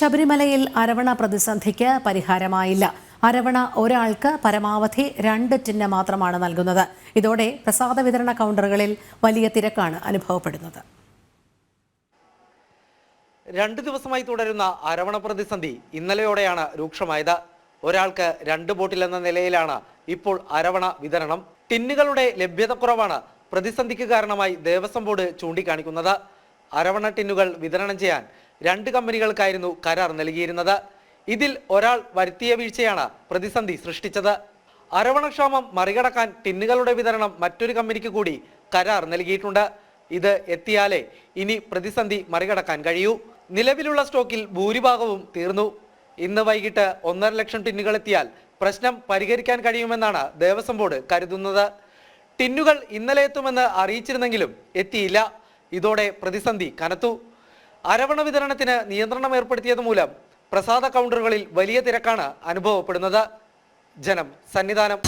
ശബരിമലയിൽ അരവണ പ്രതിസന്ധിക്ക് പരിഹാരമായില്ല. അരവണ ഒരാൾക്ക് പരമാവധി 2 ടിന്ന് മാത്രമാണ് നൽകുന്നത്. ഇതോടെ പ്രസാദ വിതരണ കൗണ്ടറുകളിൽ വലിയ തിരക്കാണ് അനുഭവപ്പെടുന്നത്. 2 ദിവസമായി തുടരുന്ന അരവണ പ്രതിസന്ധി ഇന്നലെയോടെയാണ് രൂക്ഷമായത്. ഒരാൾക്ക് 2 ബോട്ടിൽ എന്ന നിലയിലാണ് ഇപ്പോൾ അരവണ വിതരണം. ടിന്നുകളുടെ ലഭ്യതക്കുറവാണ് പ്രതിസന്ധിക്ക് കാരണമായി ദേവസ്വം ബോർഡ് ചൂണ്ടിക്കാണിക്കുന്നത്. അരവണ ടിന്നുകൾ വിതരണം ചെയ്യാൻ 2 കമ്പനികൾക്കായിരുന്നു കരാർ നൽകിയിരുന്നത്. ഇതിൽ ഒരാൾ വരുത്തിയ വീഴ്ചയാണ് പ്രതിസന്ധി സൃഷ്ടിച്ചത്. അരവണക്ഷാമം മറികടക്കാൻ ടിന്നുകളുടെ വിതരണം മറ്റൊരു കമ്പനിക്ക് കൂടി കരാർ നൽകിയിട്ടുണ്ട്. ഇത് എത്തിയാലേ ഇനി പ്രതിസന്ധി മറികടക്കാൻ കഴിയൂ. നിലവിലുള്ള സ്റ്റോക്കിൽ ഭൂരിഭാഗവും തീർന്നു. ഇന്ന് വൈകിട്ട് 1.5 ലക്ഷം ടിന്നുകൾ എത്തിയാൽ പ്രശ്നം പരിഹരിക്കാൻ കഴിയുമെന്നാണ് ദേവസ്വം ബോർഡ് കരുതുന്നത്. ടിന്നുകൾ ഇന്നലെ എത്തുമെന്ന് അറിയിച്ചിരുന്നെങ്കിലും എത്തിയില്ല. ഇതോടെ പ്രതിസന്ധി കനത്തു. അരവണ വിതരണത്തിന് നിയന്ത്രണം ഏർപ്പെടുത്തിയത് മൂലം പ്രസാദ കൗണ്ടറുകളിൽ വലിയ തിരക്കാണ് അനുഭവപ്പെടുന്നത്. ജനം സന്നിധാനം.